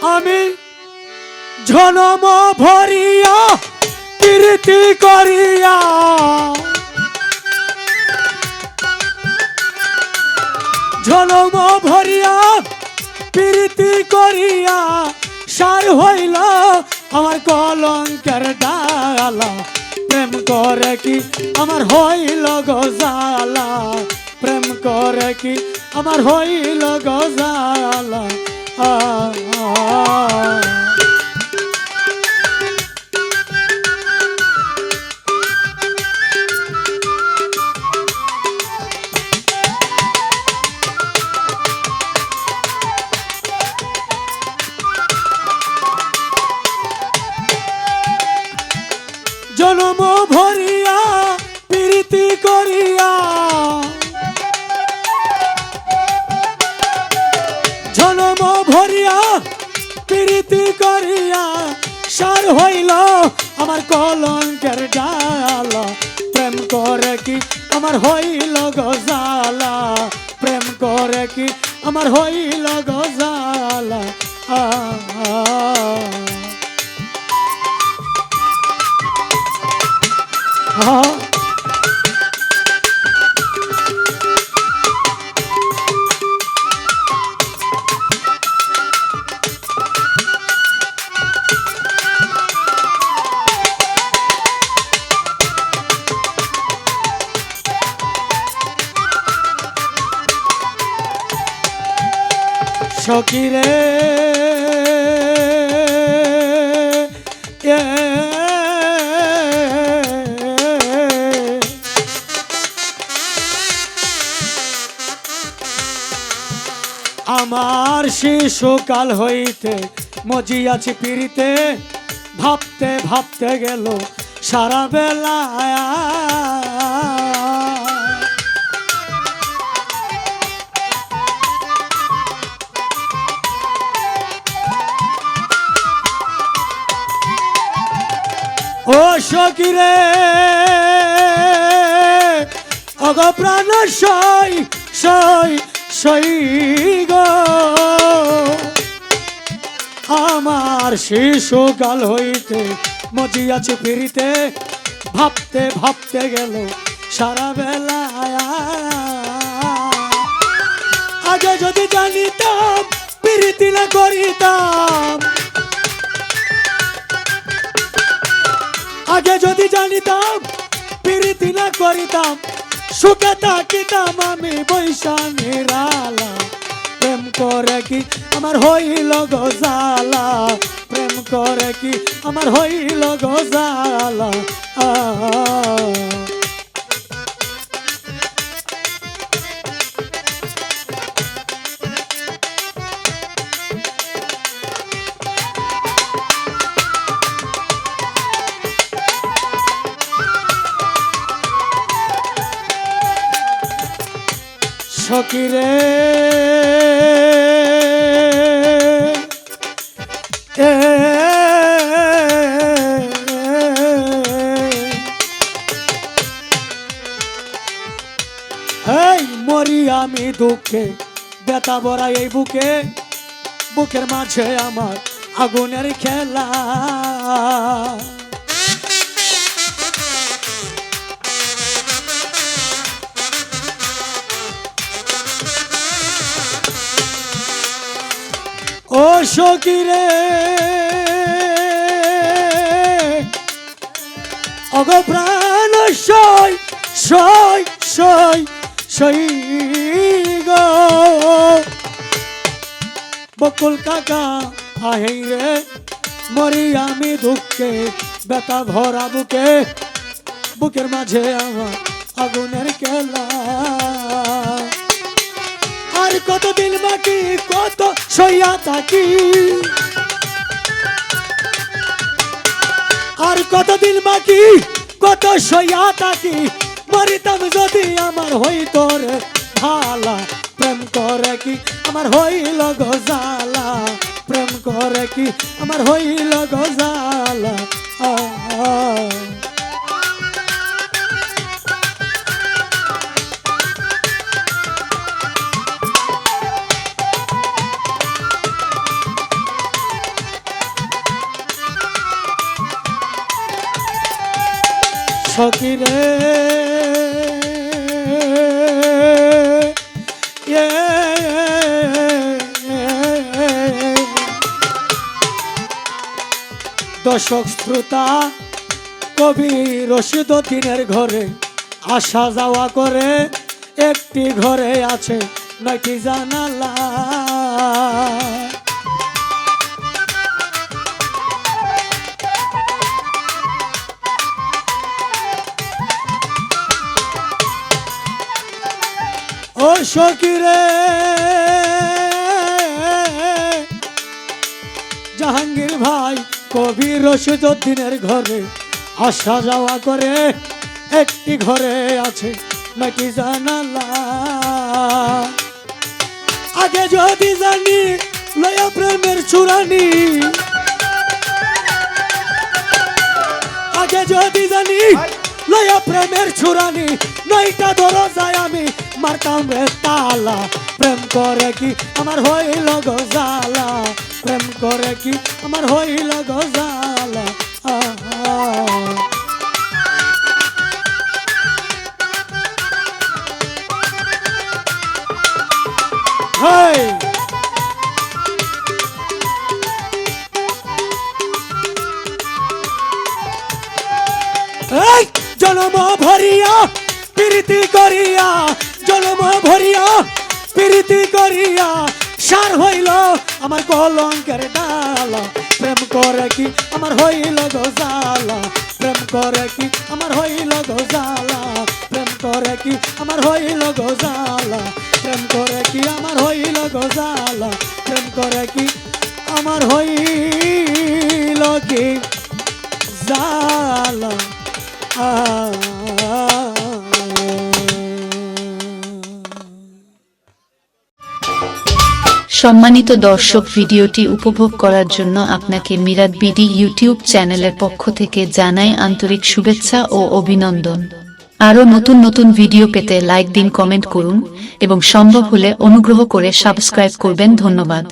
আমি জনম ভরিয়া প্রীতি করিয়া জনম ভরিয়া প্রীতি করিয়া সার হইল আমার কলঙ্কের ডালা প্রেম করে কি আমার হইল গজালা প্রেম করে কি আমার হইল গজালা জনম ভরিয়া প্রীতি করিয়া জনম ভরিয়া প্রীতি করিয়া সার হইল আমার কলঙ্কের ডালা প্রেম করে কি আমার হইল গজালা প্রেম করে কি আমার হইল গজালা সখিরে আমার শিশুকাল হইতে মজিয়াছি পিড়িতে ভাবতে ভাবতে গেল সারা বেলা ও সখিরে অগ প্রাণ সই সই সই গো আমার শিশুকাল হইতে মজিয়াছে পিড়িতে ভাবতে ভাবতে গেল সারা বেলা আগে যদি জানিতাম পিড়িতি না করিতাম আগে যদি জানিতাম প্রীতি না করিতাম সুখে থাকিতাম আমি বৈশা নিরালা প্রেম করে কি আমার হইল গজালা প্রেম করে কি আমার হইল গজালা সখিরে মরি আমি দুঃখে ব্যথা ভরা এই বুকে বুকের মাঝে আমার আগুনের খেলা ও সখিরে অগ প্রাণ সই সই সই সই গো বকুল কাকা আহেই রে মরি আমি দুঃখে ব্যথা ভরা বুকে বুকের মাঝে আমার আগুনের খেলা আর কতদিন বাকি কত সইয়া থাকি আর কতদিন বাকি কত সইয়া থাকি মরিতাম যদি আমার হইত রে ভালা প্রেম করে কি আমার হইল গজালা প্রেম করে কি আমার হইল গজালা সখী রে দর্শক শ্রোতা কবি রশিদউদ্দিনের ঘরে আসা যাওয়া করে, একটি ঘরে আছে 9টি জানালা। ও সখী রে জাহাঙ্গীর ভাই কবি রশিদউদ্দিনের ঘরে আসা যাওয়া করে, একটি ঘরে আছে 9টি জানালা। আগে যদি জানি লয়া প্রেমের চুরানি, আগে যদি জানি লয়া প্রেমের চুরানি, 9টা দরজায় আমি মারতাম রে তালা। প্রেম করে কি আমার হইল গো জ্বালা, প্রেম করে কি আমার হইল গো জ্বালা। জনম ভরিয়া প্রীতি করিয়া, জনম ভরিয়া প্রীতি করিয়া, সার হইল আমার কলঙ্কের ডালা। প্রেম করে কি আমার হইল গো জ্বালা, প্রেম করে কি আমার হইল গো জ্বালা, প্রেম করে কি আমার হইল গো জ্বালা, প্রেম করে কি আমার হইল গো জ্বালা, প্রেম করে কি আমার হইল কি জ্বালা। সম্মানিত দর্শক, ভিডিওটি উপভোগ করার জন্য আপনাকে মিরাত বিডি ইউটিউব চ্যানেলের পক্ষ থেকে জানাই আন্তরিক শুভেচ্ছা ও অভিনন্দন। আরও নতুন নতুন ভিডিও পেতে লাইক দিন, কমেন্ট করুন এবং সম্ভব হলে অনুগ্রহ করে সাবস্ক্রাইব করবেন। ধন্যবাদ।